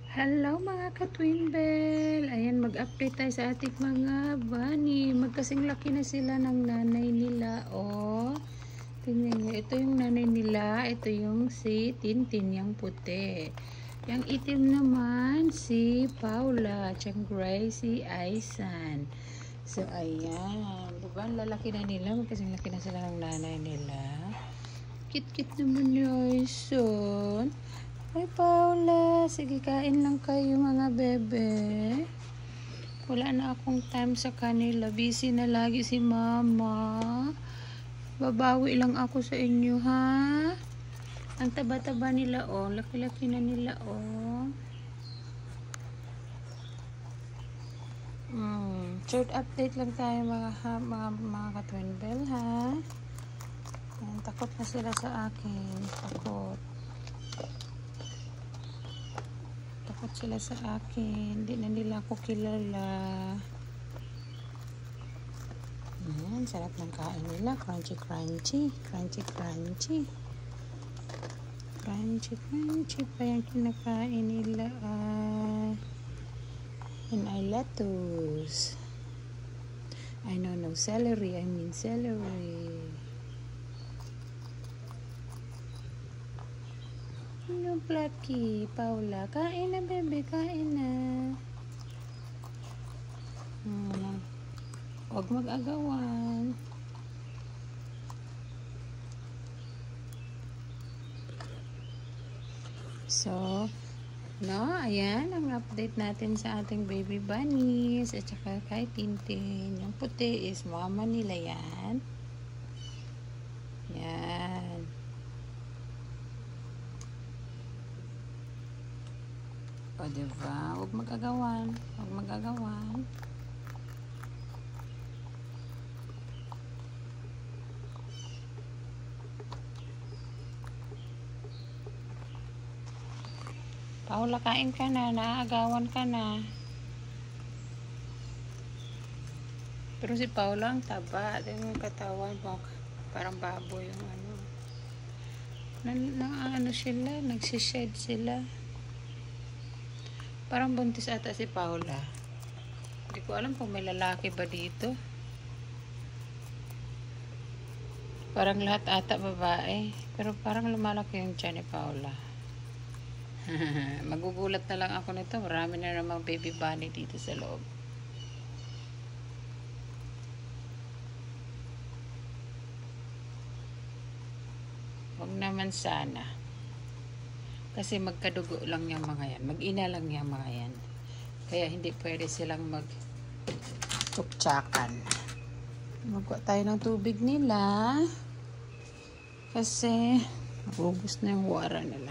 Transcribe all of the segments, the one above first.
Hello mga ka-twin bell! Ayan, mag-update tayo sa ating mga bunny. Magkasing laki na sila ng nanay nila. Oh, tingnan nyo. Ito yung nanay nila. Ito yung si Tintin, yung puti. Yung itim naman, si Paula. At yung gray, si Aisan. So, ayan. Diba? Lalaki na nila. Magkasing laki na sila ng nanay nila. Kit-kit naman ni Aisan. Ay, Paula. Sige, kain lang kayo mga bebe. Wala na akong time sa kanila. Busy na lagi si mama. Babawi lang ako sa inyo, ha? Ang taba-taba nila, oh. Laki-laki na nila, oh. Short update lang tayo mga ka-twin bell, ha? Ayan, takot na sila sa akin. Takot sila sa akin. Hindi na nila ako kilala. Ayan, sarap ng kain nila. Crunchy, crunchy. Crunchy, crunchy. Crunchy, crunchy pa yung kinakain nila. And I lettuce. I know, no celery. I mean celery. Ano, Plucky? Paula, kain na, bebe. Kain na. Huwag mag-agawan. So, no, ayan ang update natin sa ating baby bunnies at saka kay Tintin. Yung puti is mama nila yan. Yan. O, diba? Huwag mag-agawan. Huwag mag-agawan. Paula, kain ka na. Naaagawan ka na. Pero si Paula ang taba. Yung katawan mo, parang baboy yung ano. Ano sila? Nagsished sila. Parang buntis ata si Paula. Hindi ko alam kung may lalaki ba dito. Parang lahat ata babae. Pero parang lumalaki yung tiyan ni Paula. Magugulat na lang ako nito. Marami na namang baby bunny dito sa loob. Huwag naman sana. Kasi magkadugo lang yung mga yan. Mag-ina lang yung mga yan. Kaya hindi pwede silang mag-tuktsakan. Magkuha tayo ng tubig nila. Kasi ubos na yung wara nila.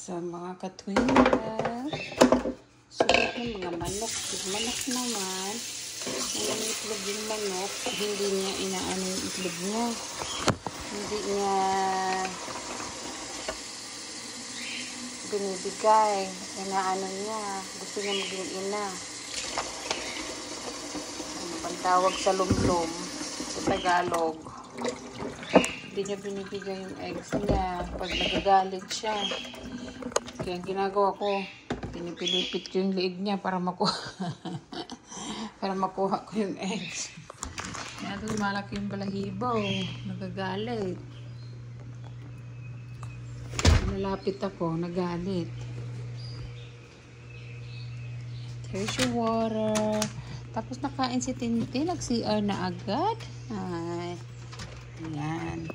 Sa mga ka-twin bell, sulit ng mga manok. Yung manok naman, yung itlog yung manok, hindi niya inaano yung itlog niya. Hindi niya binibigay. Inaano niya. Gusto niya maging ina. Ang pantawag sa lumlum sa Tagalog. Hindi niya binibigay yung eggs niya. Pag nagagalit siya. Kaya ang ginagawa ko, pinipilipit ko yung liig niya para makuha. Para makuha ko yung eggs. Kaya doon malaki yung balahibo. Nagagalit. Nalapit ako, nagalit. Here's your water. Tapos nakain si Tintin, nag-CR na agad. Ay. Ayan.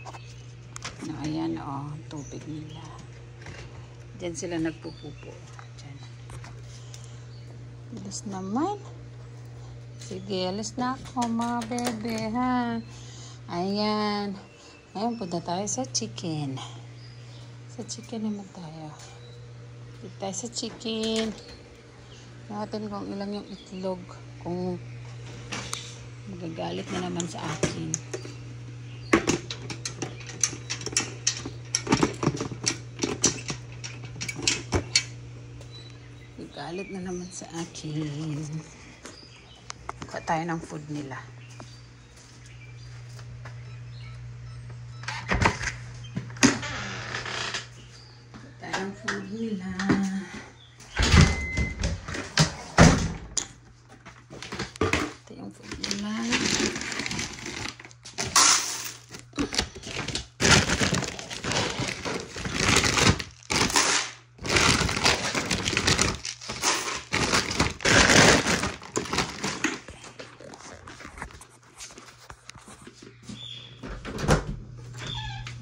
No, ayan, oh, tubig nila. Diyan sila nagpupupo. Diyan. Alas naman. Sige, alas na ako mga bebe, ha. Ayan. Ayan, punta tayo sa chicken. Sa chicken naman tayo. Punta tayo sa chicken. Natin kung ilang yung itlog. Kung magagalit na naman sa akin. galit na naman sa akin. Kuha tayo ng food nila. Kuha tayo ng food nila. Ito yung food nila.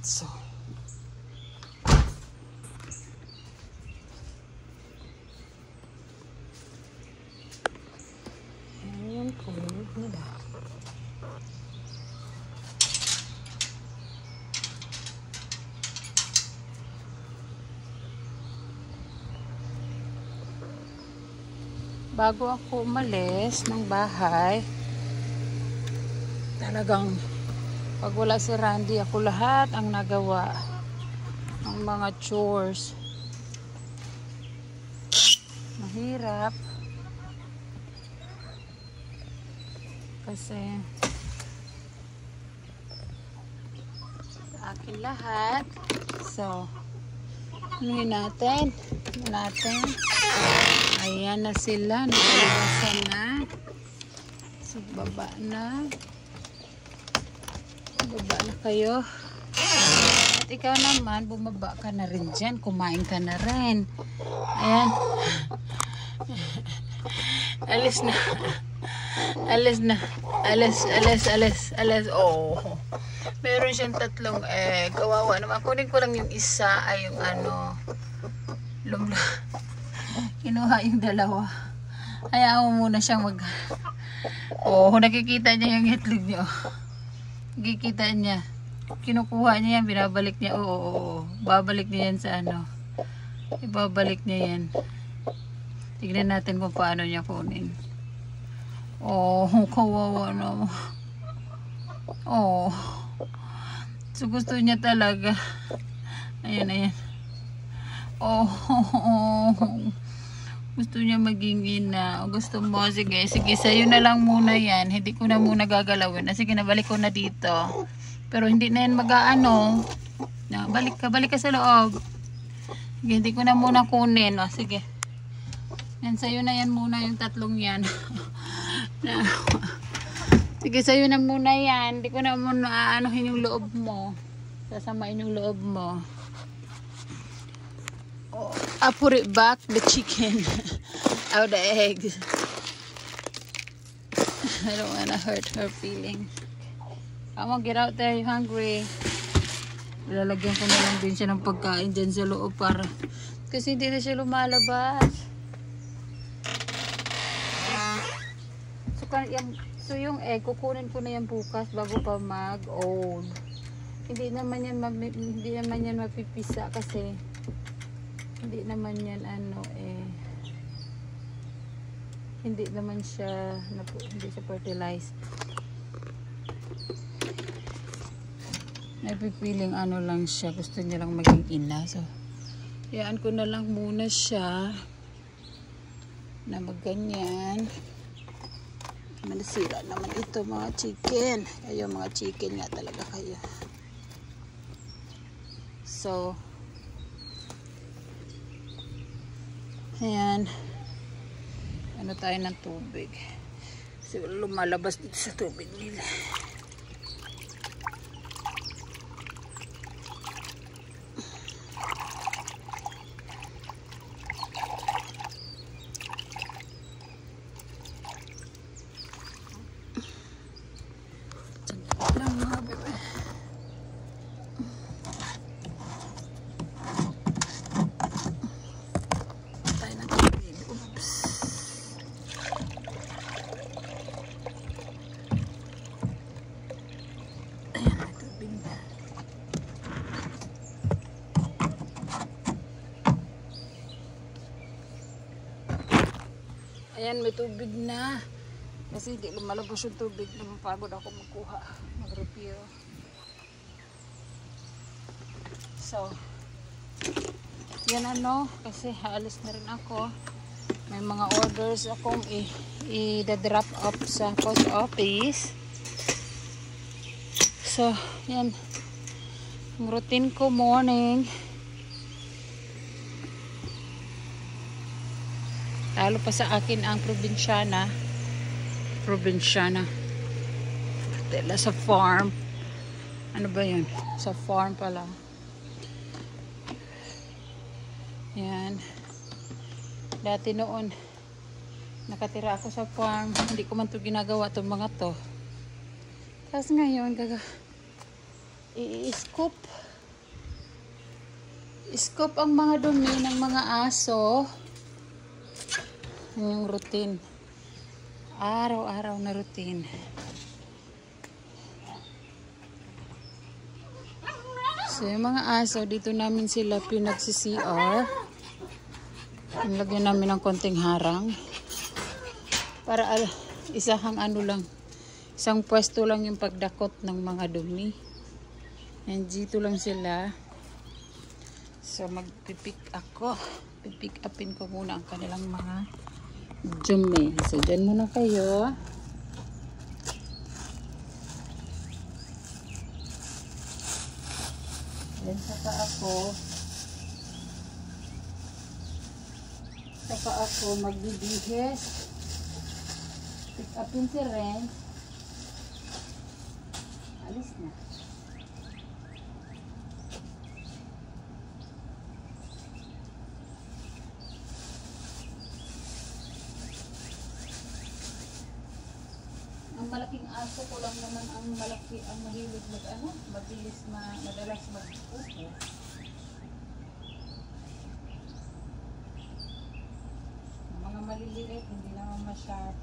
So, yan yung food nila. Bago ako umalis ng bahay, talagang pag wala si Randy, ako lahat ang nagawa ng mga chores. Mahirap kasi sa akin lahat. So, anuhin natin. Ayan na sila. Nakalabasan na. So, baba na. Baba na kayo. At ikaw naman, bumaba ka na rin dyan. Kumain ka na rin. Ayan. Alis na. Alis na. Alis. Oh. Meron siyang 3 egg. Kawawa naman. Kunin ko lang yung isa. Ay yung ano. Kinuha yung 2. Hayaan mo muna siyang mag... Oh, nakikita niya yung itlog niya. Nakikita niya. Kinukuha niya yan, binabalik niya. Oo. Babalik niya yan sa ano. Ibabalik niya yan. Tignan natin kung paano niya kunin. Oh, kawawa naman. Oh. So gusto niya talaga. Ayan. Oh. Gusto niya maging ina. Gusto mo, sige, sa'yo na lang muna yan. Hindi ko na muna gagalawin. Sige, nabalik ko na dito. Pero hindi na yan mag-aano. Balik ka sa loob. Sige, hindi ko na muna kunin. O, sige. Yan, sa'yo na yan muna yung 3 yan. Sige, sa'yo na muna yan. Hindi ko na muna aanuhin yung loob mo. Sasamain yung loob mo. I put it back, the chicken, out the eggs. I don't want to hurt her feelings. Come on, get out there, you hungry? Lalagyan ko na lang din siya ng pagkain dyan sa loob para kasi hindi na siya lumalabas. So yung egg, kukunin ko na yan bukas bago pa mag-own. Hindi naman yan mapipisa kasi hindi naman yan hindi naman siya hindi siya fertilized. Napipiling ano lang siya, gusto niya lang maging ina. So hayaan ko na lang muna siya na magganyan. Manasira naman ito mga chicken. Kayo mga chicken nga talaga kayo. So ayan. Ano tayo ng tubig. Kasi lumalabas dito sa tubig nila. Ayan, may tubig na. Kasi hindi lumalabas yung tubig. Napapagod ako magkuha, mag-review. So, yan ano, kasi haalis na rin ako. May mga orders akong i-drop off sa post office. So, yan. Ang routine ko morning. Talo pa sa akin ang probinsyana. Tela sa farm. Ano ba yun? Sa farm pala. Yan. Dati noon, nakatira ako sa farm. Hindi ko man to ginagawa itong mga to. Tapos ngayon, i-scoop. I-scoop ang mga dumi ng mga aso. Yan yung routine. Araw-araw na routine. So, yung mga aso, dito namin sila pinagsi-CR. Nilagyan namin ng konting harang. Para isang isang pwesto lang yung pagdakot ng mga dumi. And dito lang sila. So, magpipick ako. Pipick upin ko muna ang kanilang mga dumi. So, dyan muna kayo. Then, saka ako magbibihis. Pick upin si Ren. Alis na. Ang malaking aso ko lang naman ang mahilig madalas mag-upo. Mga maliliit, hindi naman masyado.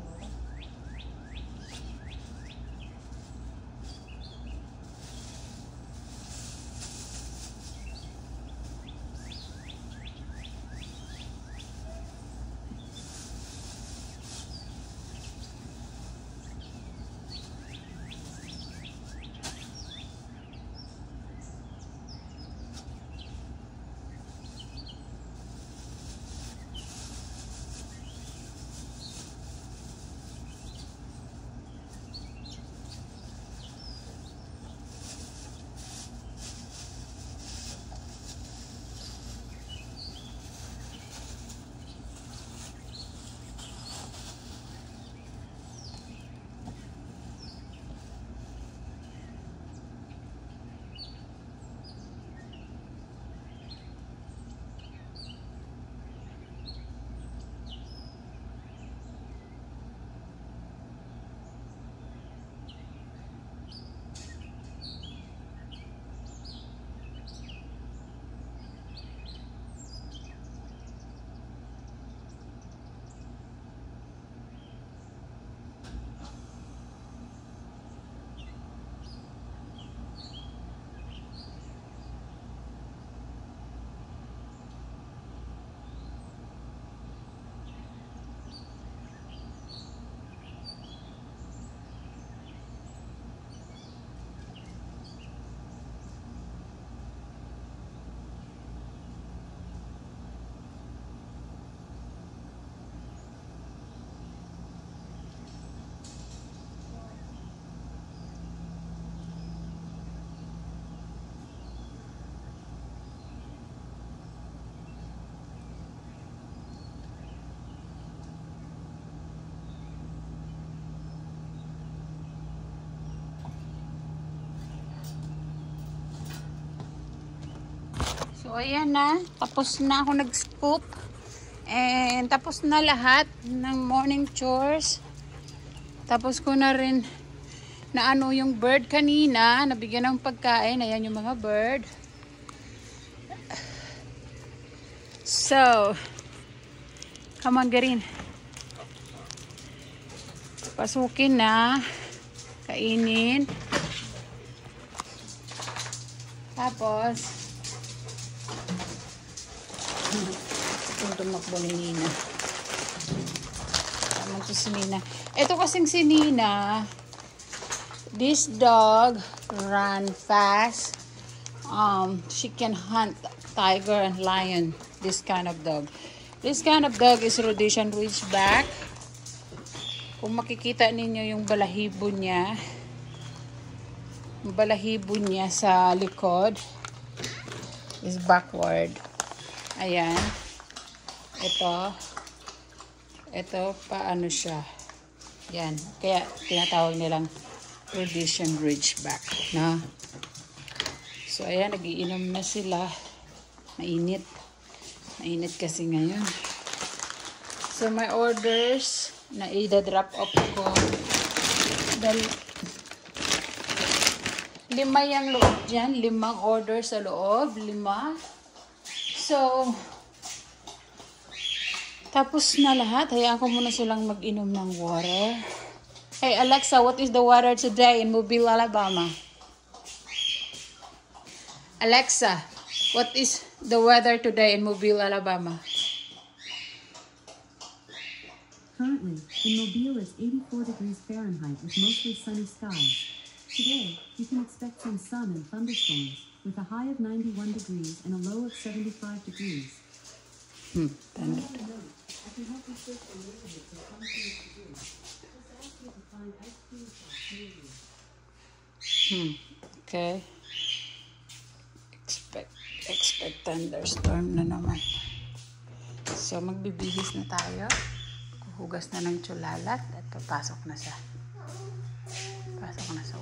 So, ayan na. Tapos na ako nag-scoop. And tapos na lahat ng morning chores. Tapos ko na rin na yung bird kanina. Nabigyan ng pagkain. Ayan yung mga bird. So, come on, Garin. Pasukin na. Kainin. Tapos, itong tumakbo ni Nina. Tama to si Nina. Ito kasing si Nina, this dog run fast. She can hunt tiger and lion. This kind of dog. This kind of dog is Rhodesian Ridgeback. Kung makikita ninyo yung balahibo niya sa likod is backward. Ayan. Ito paano siya. Yan. Kaya tinatawag nilang Rhodesian Ridgeback. No? So, ayan. Nagiinom na sila. Mainit. Mainit kasi ngayon. So, my orders na i-drop off ko. Dahil 5 yung loob dyan. 5 order sa loob. 5. So, tapos na lahat. Hayaan ko muna silang mag-inom ng water. Hey Alexa, what is the weather today in Mobile, Alabama? Alexa, what is the weather today in Mobile, Alabama? Currently, in Mobile it's 84 degrees Fahrenheit with mostly sunny skies. Today, you can expect some sun and thunderstorms, with a high of 91 degrees and a low of 75 degrees. Thunder. Okay. Expect thunderstorm na naman. So, magbibihis na tayo. Hugas na ng tsulalat at papasok na siya. Pasok na sa